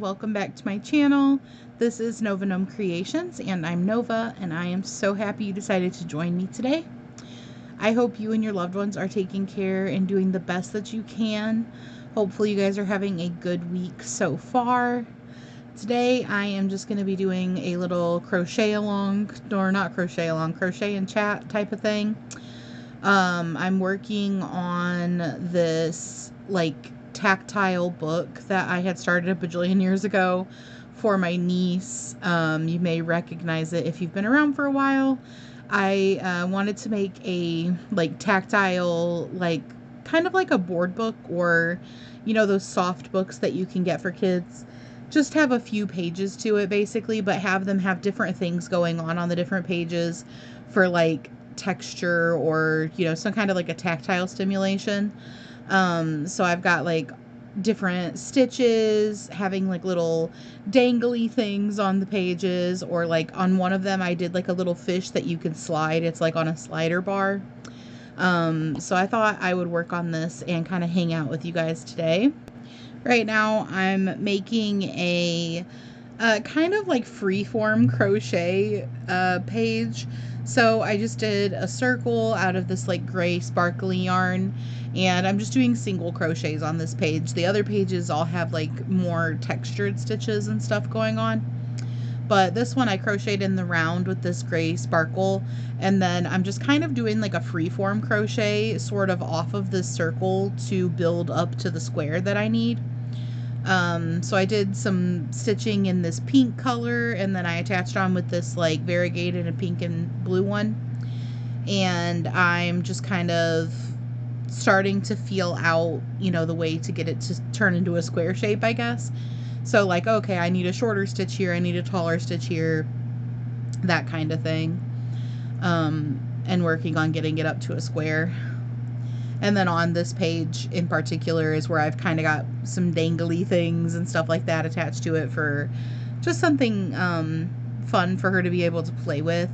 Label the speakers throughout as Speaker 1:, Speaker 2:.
Speaker 1: welcome back to my channel. This is Nova Gnome Creations, and I'm Nova, and I am so happy you decided to join me today. I hope you and your loved ones are taking care and doing the best that you can. Hopefully you guys are having a good week so far. Today I am just going to be doing a little crochet and chat type of thing. I'm working on this tactile book that I had started a bajillion years ago for my niece. You may recognize it if you've been around for a while. I wanted to make a tactile, kind of like a board book, or those soft books that you can get for kids. Just have a few pages to it basically, but have them have different things going on the different pages for texture or some kind of a tactile stimulation. So I've got different stitches, having little dangly things on the pages, or on one of them I did a little fish that you can slide. It's on a slider bar. So I thought I would work on this and kind of hang out with you guys today. Right now I'm making a kind of freeform crochet page. So I just did a circle out of this gray sparkly yarn, and I'm just doing single crochets on this page. The other pages all have more textured stitches and stuff going on. But this one I crocheted in the round with this gray sparkle, and then I'm just kind of doing a freeform crochet sort of off of this circle to build up to the square that I need. So I did some stitching in this pink color, and then I attached on with this variegated and pink and blue one. And I'm just kind of starting to feel out, the way to get it to turn into a square shape, I guess. So okay, I need a shorter stitch here, I need a taller stitch here, that kind of thing. And working on getting it up to a square. And then on this page in particular is where I've kind of got some dangly things and stuff like that attached to it for just something fun for her to be able to play with,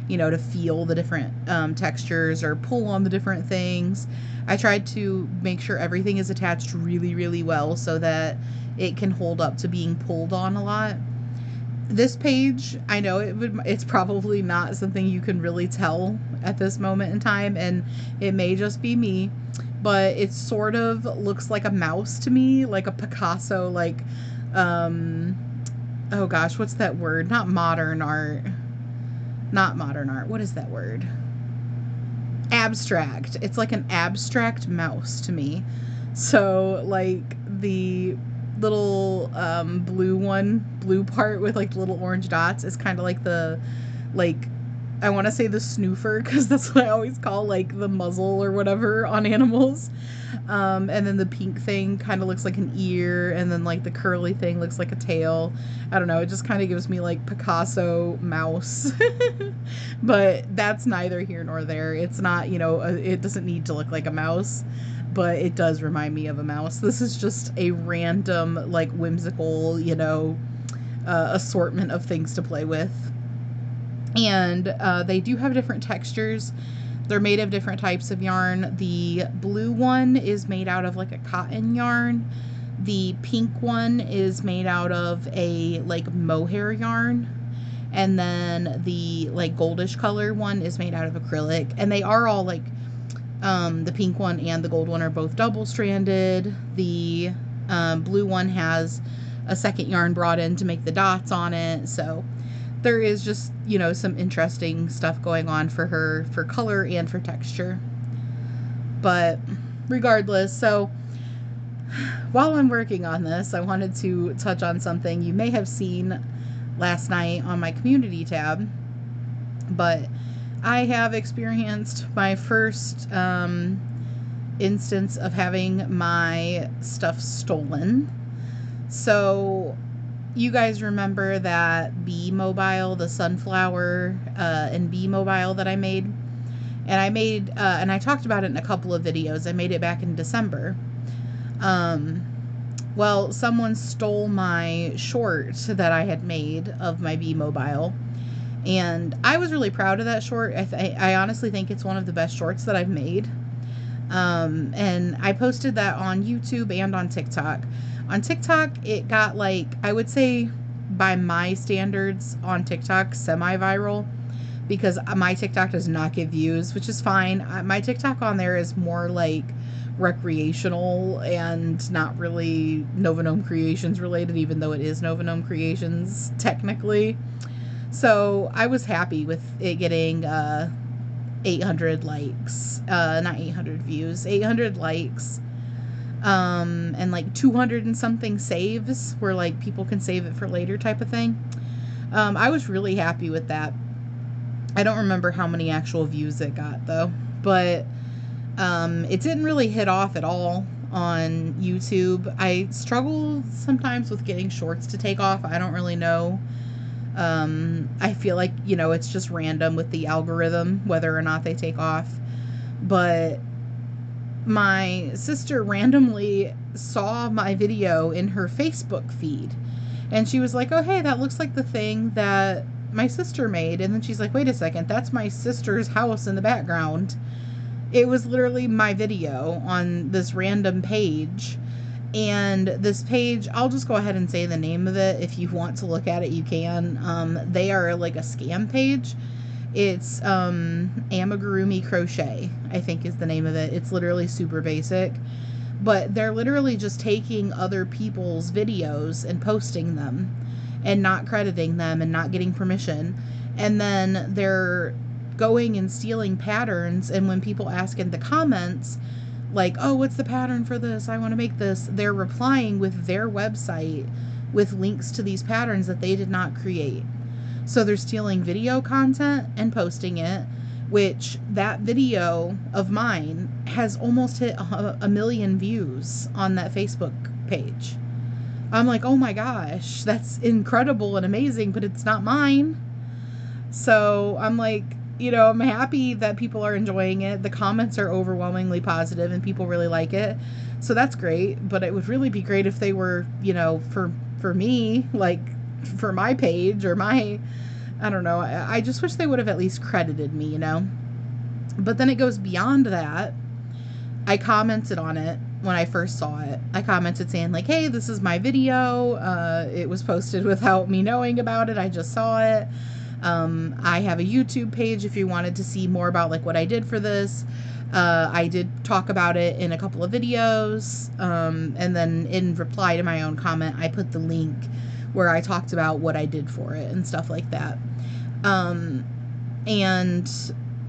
Speaker 1: to feel the different textures or pull on the different things. I tried to make sure everything is attached really, really well so that it can hold up to being pulled on a lot. This page, I know it's probably not something you can really tell at this moment in time, and it may just be me, but it sort of looks like a mouse to me, like a Picasso, oh gosh, what's that word? Not modern art. What is that word? Abstract. It's like an abstract mouse to me. So the little blue part with little orange dots is kind of the I want to say the snoofer, because that's what I always call the muzzle or whatever on animals. And then the pink thing kind of looks like an ear, and then the curly thing looks like a tail. I don't know, it just kind of gives me Picasso mouse. But that's neither here nor there. It's not, it doesn't need to look like a mouse, but it does remind me of a mouse. This is just a random whimsical assortment of things to play with. And they do have different textures. They're made of different types of yarn. The blue one is made out of a cotton yarn. The pink one is made out of a mohair yarn. And then the goldish color one is made out of acrylic. And they are all the pink one and the gold one are both double-stranded. The blue one has a second yarn brought in to make the dots on it. So there is just, some interesting stuff going on for her for color and for texture. But regardless, so while I'm working on this, I wanted to touch on something you may have seen last night on my community tab. But I have experienced my first instance of having my stuff stolen. So you guys remember that bee mobile, the sunflower and bee mobile that I made? And I made, and I talked about it in a couple of videos. I made it back in December. Well, someone stole my short that I had made of my bee mobile. And I was really proud of that short. I honestly think it's one of the best shorts that I've made. And I posted that on YouTube and on TikTok. On TikTok, it got like, I would say by my standards on TikTok, semi-viral, because my TikTok does not get views, which is fine. My TikTok on there is more like recreational and not really Nova Gnome Creations related, even though it is Nova Gnome Creations technically. So I was happy with it getting 800 likes, not 800 views, 800 likes, and like 200 and something saves where like people can save it for later type of thing. I was really happy with that. I don't remember how many actual views it got though, but it didn't really hit off at all on YouTube. I struggle sometimes with getting shorts to take off. I don't really know. I feel like, you know, it's just random with the algorithm whether or not they take off. But my sister randomly saw my video in her Facebook feed, and she was like, oh, hey, that looks like the thing that my sister made. And then she's like, wait a second, that's my sister's house in the background. It was literally my video on this random page. And this page, I'll just go ahead and say the name of it. If you want to look at it, you can. They are like a scam page. It's Amigurumi Crochet, I think is the name of it. It's literally super basic. But they're literally just taking other people's videos and posting them and not crediting them and not getting permission. And then they're going and stealing patterns. And when people ask in the comments, like, oh, what's the pattern for this? I want to make this. They're replying with their website with links to these patterns that they did not create. So they're stealing video content and posting it, which that video of mine has almost hit a million views on that Facebook page. I'm like, oh my gosh, that's incredible and amazing, but it's not mine. So I'm like, you know, I'm happy that people are enjoying it. The comments are overwhelmingly positive and people really like it. So that's great. But it would really be great if they were, you know, for me, like for my page or my, I don't know. I just wish they would have at least credited me, you know. But then it goes beyond that. I commented on it when I first saw it. I commented saying like, hey, this is my video. It was posted without me knowing about it. I just saw it. I have a YouTube page if you wanted to see more about like what I did for this. I did talk about it in a couple of videos. And then in reply to my own comment, I put the link where I talked about what I did for it and stuff like that. And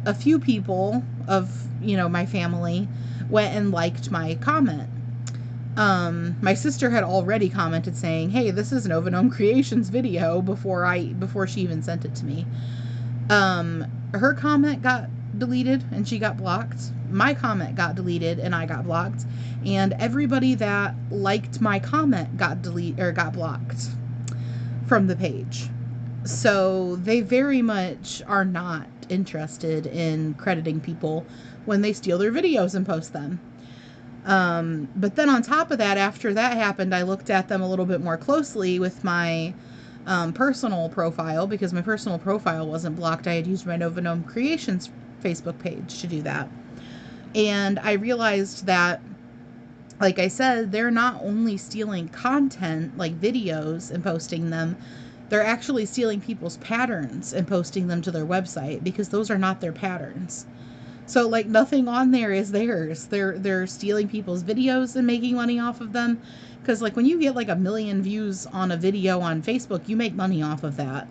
Speaker 1: a few people of, you know, my family went and liked my comment. My sister had already commented saying, hey, this is Nova Gnome Creations video before she even sent it to me. Her comment got deleted and she got blocked. My comment got deleted and I got blocked. And everybody that liked my comment got blocked from the page. So they very much are not interested in crediting people when they steal their videos and post them. But then on top of that, after that happened, I looked at them a little bit more closely with my personal profile, because my personal profile wasn't blocked. I had used my Nova Gnome Creations Facebook page to do that. And I realized that, like I said, they're not only stealing content, like videos, and posting them, they're actually stealing people's patterns and posting them to their website, because those are not their patterns. So like nothing on there is theirs. They're stealing people's videos and making money off of them. Because like when you get like 1 million views on a video on Facebook, you make money off of that.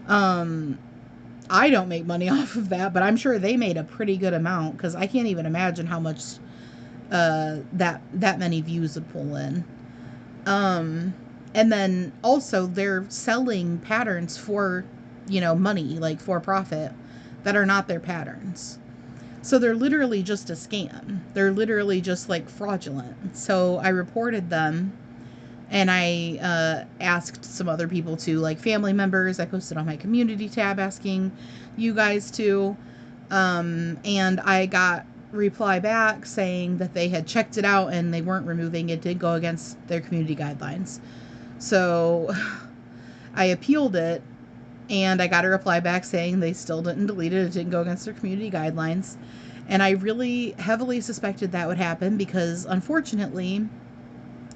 Speaker 1: I don't make money off of that, but I'm sure they made a pretty good amount, because I can't even imagine how much that many views would pull in. And then also they're selling patterns for, you know, money, like for profit, that are not their patterns. So they're literally just a scam. They're literally just like fraudulent. So I reported them, and I asked some other people to, like family members. I posted on my community tab asking you guys to. And I got reply back saying that they had checked it out and they weren't removing it. It did go against their community guidelines. So I appealed it, and I got a reply back saying they still didn't delete it. It didn't go against their community guidelines. And I really heavily suspected that would happen, because unfortunately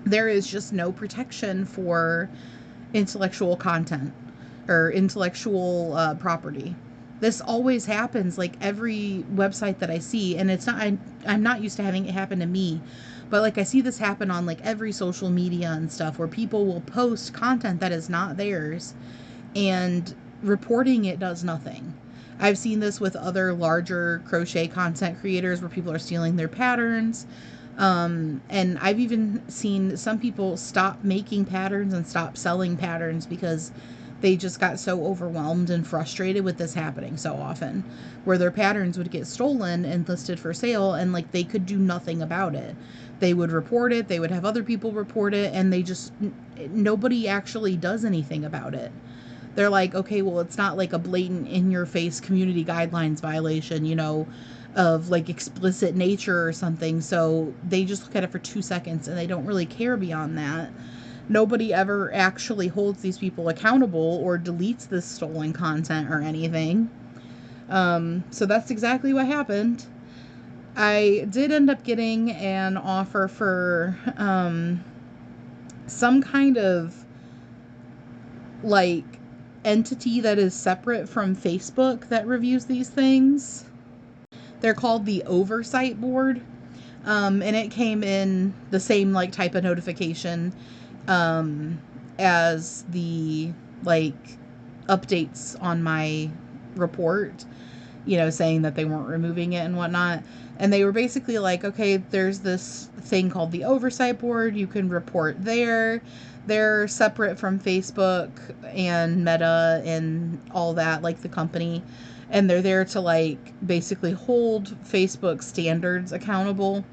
Speaker 1: there is just no protection for intellectual content or intellectual property. This always happens, like every website that I see, and it's not, I'm not used to having it happen to me, but like I see this happen on like every social media and stuff where people will post content that is not theirs, and reporting it does nothing. I've seen this with other larger crochet content creators where people are stealing their patterns. And I've even seen some people stop making patterns and stop selling patterns because they just got so overwhelmed and frustrated with this happening so often, where their patterns would get stolen and listed for sale, and like they could do nothing about it. They would report it, they would have other people report it, and they just, nobody actually does anything about it. They're like, okay, well, it's not like a blatant in your face community guidelines violation, you know, of like explicit nature or something. So they just look at it for 2 seconds and they don't really care beyond that. Nobody ever actually holds these people accountable or deletes this stolen content or anything. So that's exactly what happened. I did end up getting an offer for some kind of like entity that is separate from Facebook that reviews these things. They're called the Oversight Board. And it came in the same like type of notification as the like updates on my report, you know, saying that they weren't removing it and whatnot. And they were basically like, okay, there's this thing called the Oversight Board. You can report there. They're separate from Facebook and Meta and all that, like the company. And they're there to like basically hold Facebook standards accountable.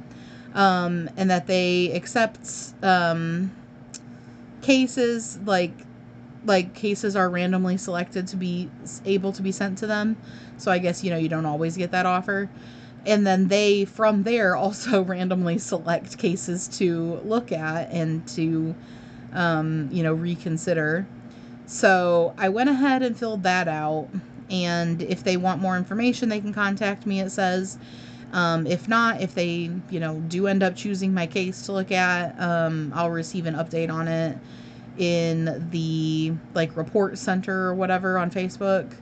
Speaker 1: And that they accept cases like cases are randomly selected to be able to be sent to them. So I guess, you know, you don't always get that offer. And then they, from there, also randomly select cases to look at and to, you know, reconsider. So I went ahead and filled that out. And if they want more information, they can contact me, it says. If not, if they, you know, do end up choosing my case to look at, I'll receive an update on it in the like report center or whatever on Facebook.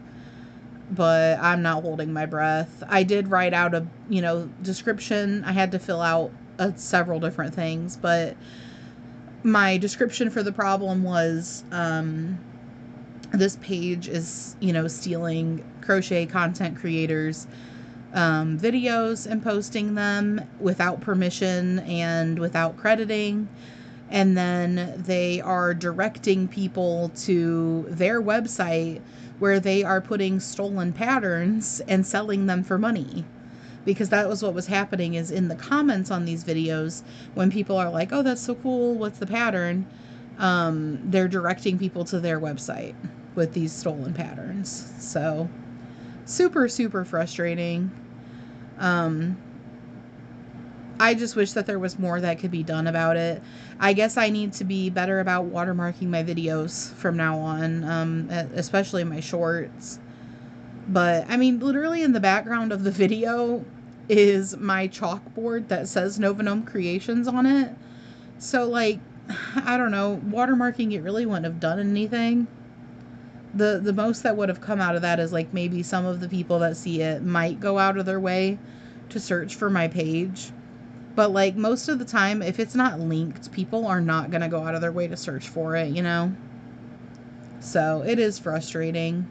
Speaker 1: But I'm not holding my breath. I did write out a, you know, description. I had to fill out several different things, but my description for the problem was this page is, you know, stealing crochet content creators videos and posting them without permission and without crediting. And then they are directing people to their website where they are putting stolen patterns and selling them for money. Because that was what was happening, is in the comments on these videos, when people are like, oh, that's so cool, what's the pattern? They're directing people to their website with these stolen patterns. So super, super frustrating. I just wish that there was more that could be done about it. I guess I need to be better about watermarking my videos from now on, especially my shorts. But, I mean, literally in the background of the video is my chalkboard that says Nova Gnome Creations on it. So, like, I don't know, watermarking it really wouldn't have done anything. The most that would have come out of that is, like, maybe some of the people that see it might go out of their way to search for my page. But, like, most of the time, if it's not linked, people are not going to go out of their way to search for it, you know? So, it is frustrating.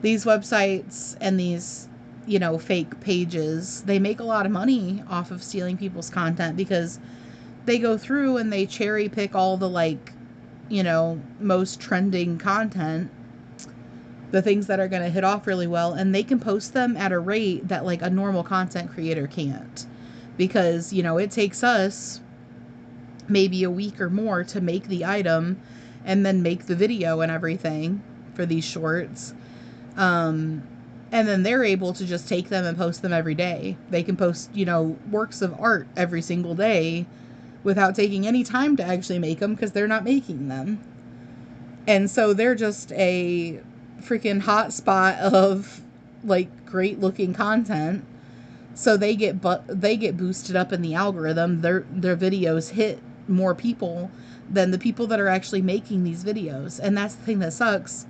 Speaker 1: These websites and these, you know, fake pages, they make a lot of money off of stealing people's content because they go through and they cherry pick all the, like, you know, most trending content, the things that are going to hit off really well, and they can post them at a rate that, like, a normal content creator can't. Because, you know, it takes us maybe a week or more to make the item and then make the video and everything for these shorts. And then they're able to just take them and post them every day. They can post, you know, works of art every single day without taking any time to actually make them because they're not making them. And so they're just a freaking hot spot of, like, great looking content. So they get boosted up in the algorithm. Their videos hit more people than the people that are actually making these videos. And that's the thing that sucks.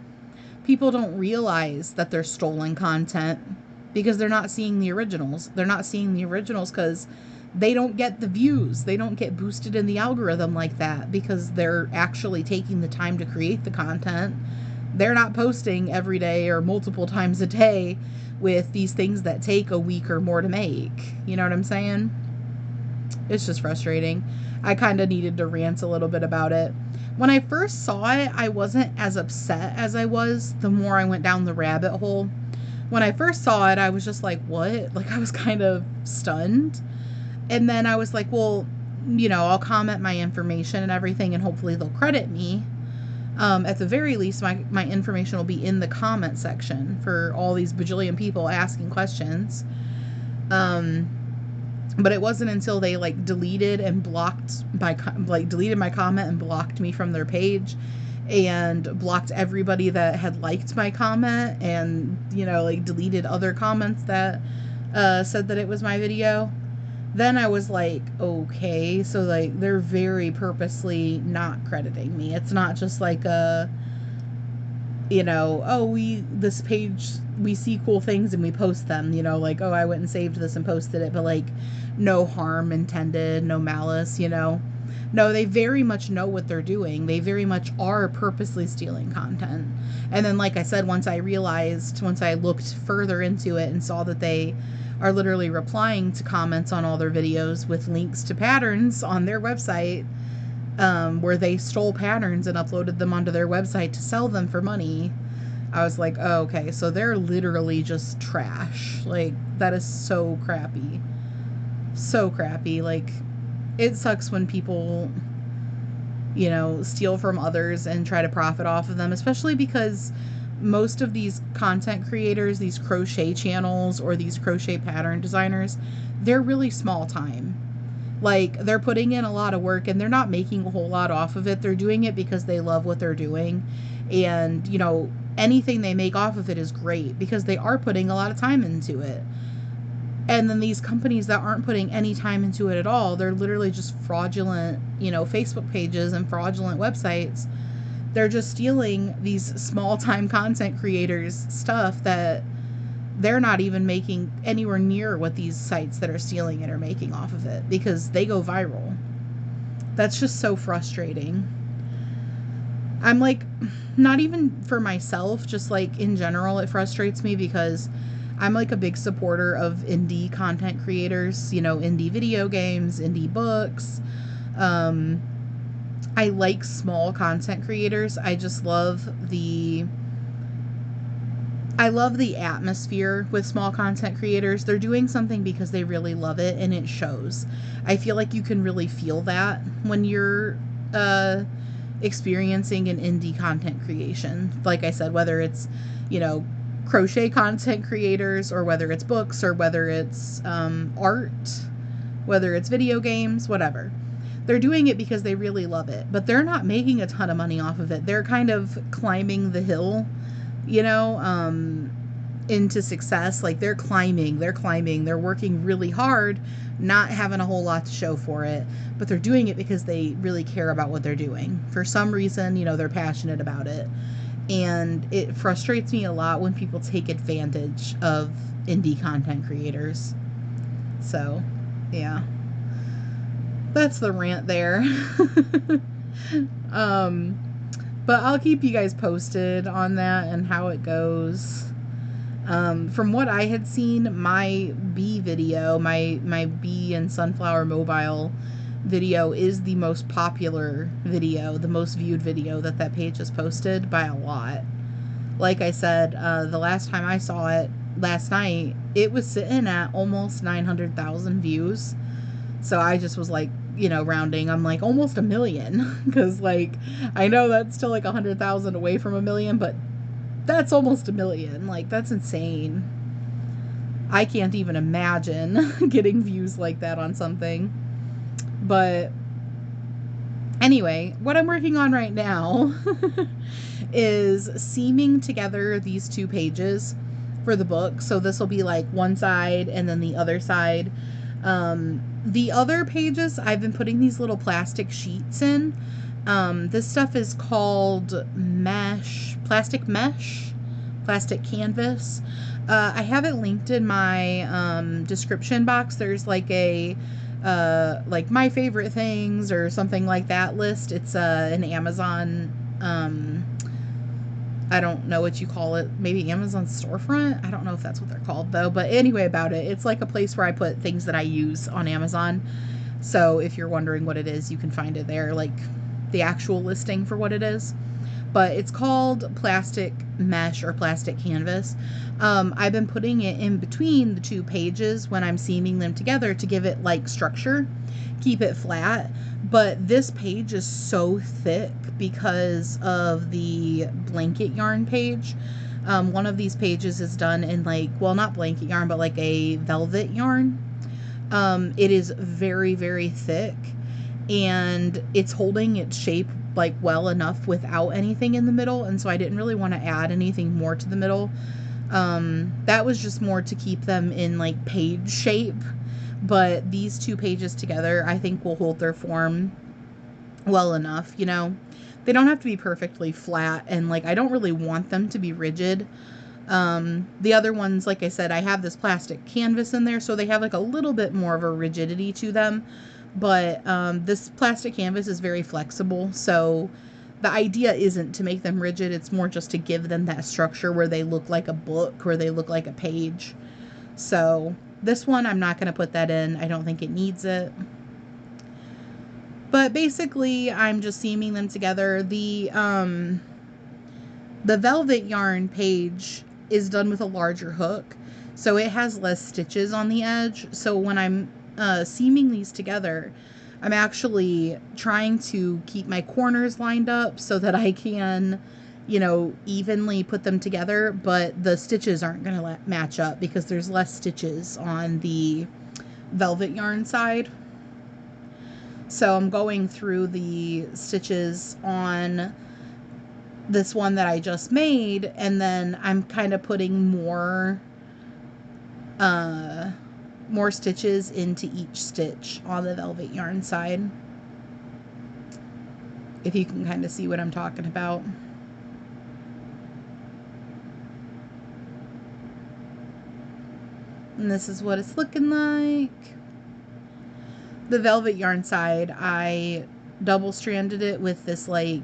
Speaker 1: People don't realize that they're stolen content because they're not seeing the originals. They're not seeing the originals because they don't get the views. They don't get boosted in the algorithm like that because they're actually taking the time to create the content. They're not posting every day or multiple times a day with these things that take a week or more to make. You know what I'm saying? It's just frustrating. I kind of needed to rant a little bit about it. When I first saw it, I wasn't as upset as I was the more I went down the rabbit hole. When I first saw it, I was just like, what? Like, I was kind of stunned. And then I was like, well, I'll comment my information and everything, and hopefully they'll credit me. At the very least, my information will be in the comment section for all these bajillion people asking questions. But it wasn't until they deleted and blocked deleted my comment and blocked me from their page, and blocked everybody that had liked my comment, and deleted other comments that said that it was my video. Then I was like, okay, so they're very purposely not crediting me. It's not just like this page, we see cool things and we post them, oh, I went and saved this and posted it, but no harm intended, no malice, No, they very much know what they're doing. They very much are purposely stealing content. And then, like I said, once I looked further into it and saw that they are literally replying to comments on all their videos with links to patterns on their website, where they stole patterns and uploaded them onto their website to sell them for money, I was like, oh, okay, so they're literally just trash. That is so crappy. So crappy. It sucks when people, steal from others and try to profit off of them, especially because most of these content creators, these crochet channels or these crochet pattern designers, they're really small time. They're putting in a lot of work and they're not making a whole lot off of it. They're doing it because they love what they're doing. And, anything they make off of it is great because they are putting a lot of time into it. And then these companies that aren't putting any time into it at all, they're literally just fraudulent, Facebook pages and fraudulent websites. They're just stealing these small-time content creators' stuff that they're not even making anywhere near what these sites that are stealing it are making off of it because they go viral. That's just so frustrating. I'm not even for myself, just in general, it frustrates me because I'm a big supporter of indie content creators, indie video games, indie books. I like small content creators. I just love the atmosphere with small content creators. They're doing something because they really love it and it shows. I feel like you can really feel that when you're experiencing an indie content creation. Like I said, whether it's, crochet content creators or whether it's books or whether it's art, whether it's video games, whatever. They're doing it because they really love it, but they're not making a ton of money off of it. They're kind of climbing the hill, into success. They're climbing, they're working really hard, not having a whole lot to show for it, but they're doing it because they really care about what they're doing. For some reason, they're passionate about it. And it frustrates me a lot when people take advantage of indie content creators. So, yeah. That's the rant there. But I'll keep you guys posted on that and how it goes. From what I had seen, my bee video, my bee and sunflower mobile video is the most popular video, the most viewed video that page has posted by a lot. Like I said, the last time I saw it last night, it was sitting at almost 900,000 views. So I just was rounding, I'm almost 1 million, because I know that's still 100,000 away from 1 million, but that's almost 1 million. That's insane. I can't even imagine getting views like that on something. But anyway, what I'm working on right now is seaming together these two pages for the book. So this will be one side and then the other side. The other pages, I've been putting these little plastic sheets in. This stuff is called plastic mesh, plastic canvas. I have it linked in my description box. There's like a like my favorite things or something like that list. It's an Amazon. I don't know what you call it. Maybe Amazon storefront. I don't know if that's what they're called though. But anyway, about it, it's like a place where I put things that I use on Amazon. So if you're wondering what it is, you can find it there, like the actual listing for what it is. But it's called plastic mesh or plastic canvas. I've been putting it in between the two pages when I'm seaming them together to give it like structure, keep it flat. But this page is so thick because of the blanket yarn page. One of these pages is done in like, well, not blanket yarn, but like a velvet yarn. It is very, very thick, and it's holding its shape like well enough without anything in the middle, and so I didn't really want to add anything more to the middle. That was just more to keep them in like page shape, but these two pages together I think will hold their form well enough, you know. They don't have to be perfectly flat, and like I don't really want them to be rigid. The other ones, like I said, I have this plastic canvas in there, so they have like a little bit more of a rigidity to them. But this plastic canvas is very flexible, so the idea isn't to make them rigid. It's more just to give them that structure where they look like a book, where they look like a page. So this one, I'm not going to put that in. I don't think it needs it. But basically, I'm just seaming them together. The velvet yarn page is done with a larger hook, so it has less stitches on the edge. So when I'm seaming these together, I'm actually trying to keep my corners lined up so that I can, you know, evenly put them together, but the stitches aren't going to match up because there's less stitches on the velvet yarn side. So I'm going through the stitches on this one that I just made, and then I'm kind of putting more stitches into each stitch on the velvet yarn side, if you can kind of see what I'm talking about. And this is what it's looking like. The velvet yarn side, I double stranded it with this like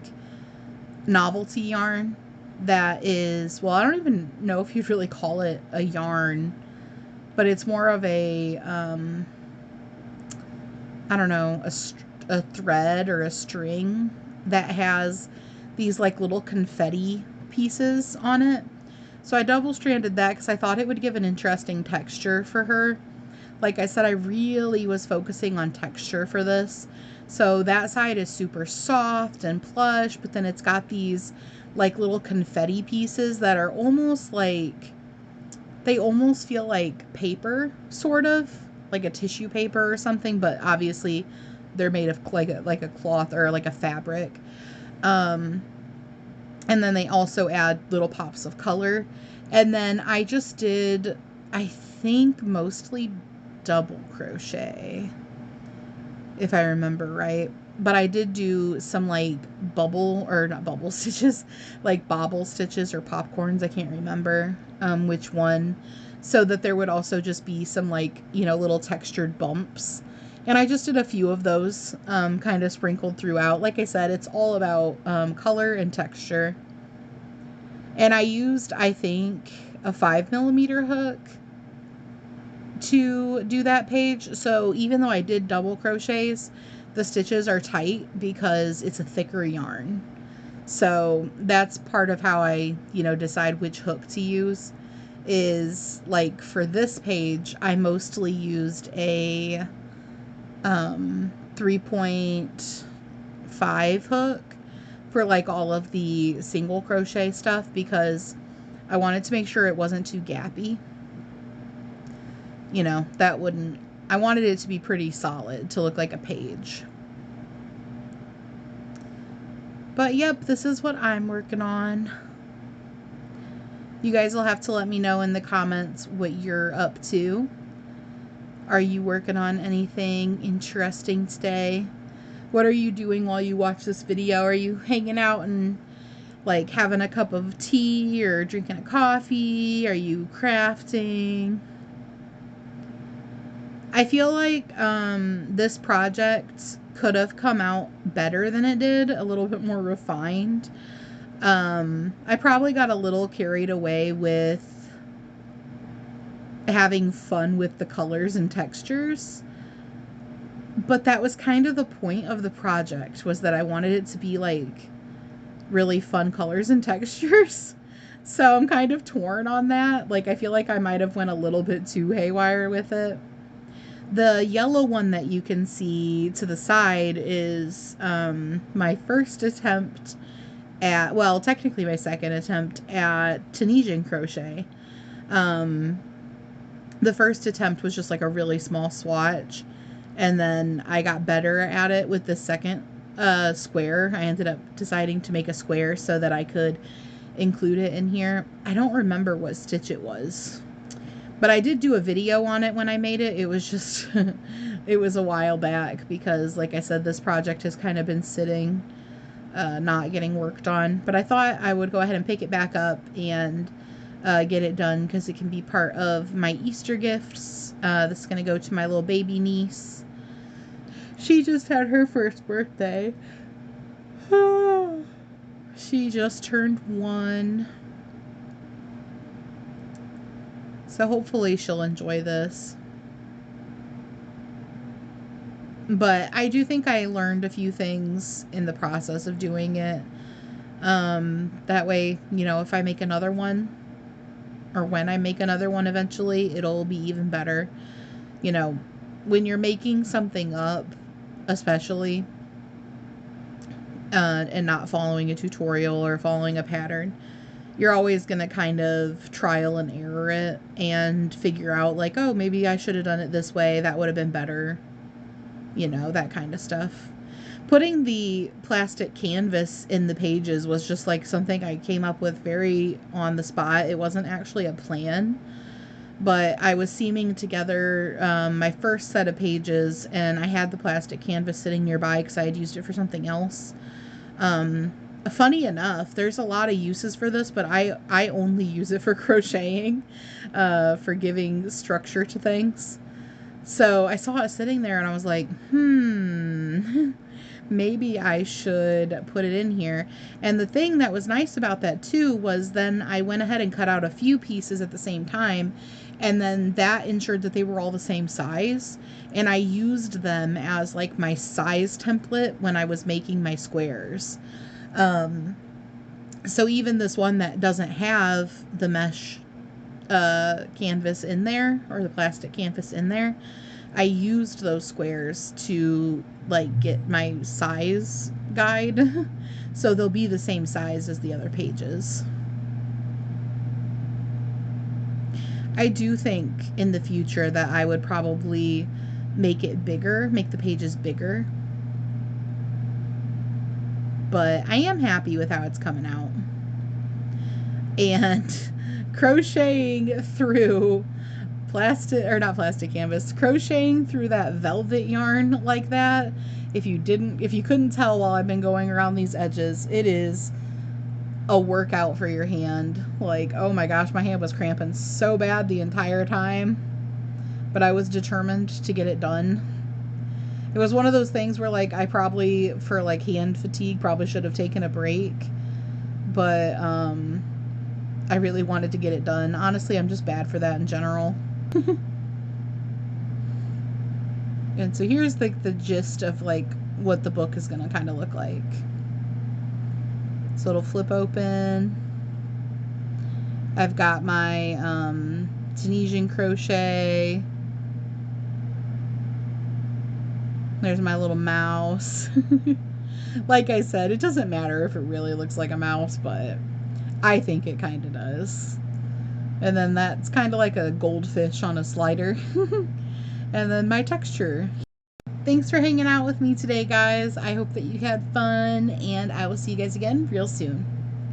Speaker 1: novelty yarn that is, well, I don't even know if you'd really call it a yarn, but it's more of a I don't know, a thread or a string that has these like little confetti pieces on it. So I double stranded that because I thought it would give an interesting texture for her. Like I said, I really was focusing on texture for this. So that side is super soft and plush, but then it's got these like little confetti pieces that are almost like, they almost feel like paper, sort of like a tissue paper or something, but obviously they're made of like a cloth or like a fabric. And then they also add little pops of color. And then I just did, I think, mostly double crochet, if I remember right. But I did do some like bubble, or not bubble stitches, like bobble stitches or popcorns. I can't remember which one. So that there would also just be some like, you know, little textured bumps. And I just did a few of those kind of sprinkled throughout. Like I said, it's all about color and texture. And I used, I think, a 5mm hook to do that page. So even though I did double crochets, the stitches are tight because it's a thicker yarn. So that's part of how I, you know, decide which hook to use. Is like for this page, I mostly used a 3.5 hook for like all of the single crochet stuff because I wanted to make sure it wasn't too gappy. You know, that wouldn't, I wanted it to be pretty solid to look like a page. But yep, this is what I'm working on. You guys will have to let me know in the comments what you're up to. Are you working on anything interesting today? What are you doing while you watch this video? Are you hanging out and like having a cup of tea or drinking a coffee? Are you crafting? I feel like this project could have come out better than it did, a little bit more refined. I probably got a little carried away with having fun with the colors and textures. But that was kind of the point of the project, was that I wanted it to be like really fun colors and textures. So I'm kind of torn on that. Like, I feel like I might have went a little bit too haywire with it. The yellow one that you can see to the side is my first attempt at, well, technically my second attempt at Tunisian crochet. The first attempt was just like a really small swatch, and then I got better at it with the second square. I ended up deciding to make a square so that I could include it in here. I don't remember what stitch it was, but I did do a video on it when I made it. It was just it was a while back because, like I said, this project has kind of been sitting, not getting worked on. But I thought I would go ahead and pick it back up and get it done because it can be part of my Easter gifts. This is going to go to my little baby niece. She just had her first birthday. She just turned 1. So hopefully she'll enjoy this. But I do think I learned a few things in the process of doing it. That way, you know, if I make another one, or when I make another one eventually, it'll be even better. You know, when you're making something up, especially, and not following a tutorial or following a pattern, you're always going to kind of trial and error it and figure out like, oh, maybe I should have done it this way. That would have been better. You know, that kind of stuff. Putting the plastic canvas in the pages was just like something I came up with very on the spot. It wasn't actually a plan, but I was seaming together my first set of pages, and I had the plastic canvas sitting nearby because I had used it for something else. Funny enough, there's a lot of uses for this, but I only use it for crocheting, for giving structure to things. So I saw it sitting there and I was like, maybe I should put it in here. And the thing that was nice about that too was then I went ahead and cut out a few pieces at the same time, and then that ensured that they were all the same size, and I used them as like my size template when I was making my squares. So even this one that doesn't have the mesh canvas in there, or the plastic canvas in there, I used those squares to like get my size guide. So they'll be the same size as the other pages. I do think in the future that I would probably make it bigger, make the pages bigger. But I am happy with how it's coming out. And crocheting through plastic, or not plastic canvas, crocheting through that velvet yarn like that, if you couldn't tell while I've been going around these edges, it is a workout for your hand. Like, oh my gosh, my hand was cramping so bad the entire time, but I was determined to get it done. It was one of those things where like I probably, for like hand fatigue, probably should have taken a break, but I really wanted to get it done. Honestly, I'm just bad for that in general. And so here's like the gist of like what the book is gonna kind of look like. So it'll flip open. I've got my Tunisian crochet. There's my little mouse. Like I said, it doesn't matter if it really looks like a mouse, but I think it kind of does. And then that's kind of like a goldfish on a slider. And then my texture. Thanks for hanging out with me today, guys. I hope that you had fun, and I will see you guys again real soon.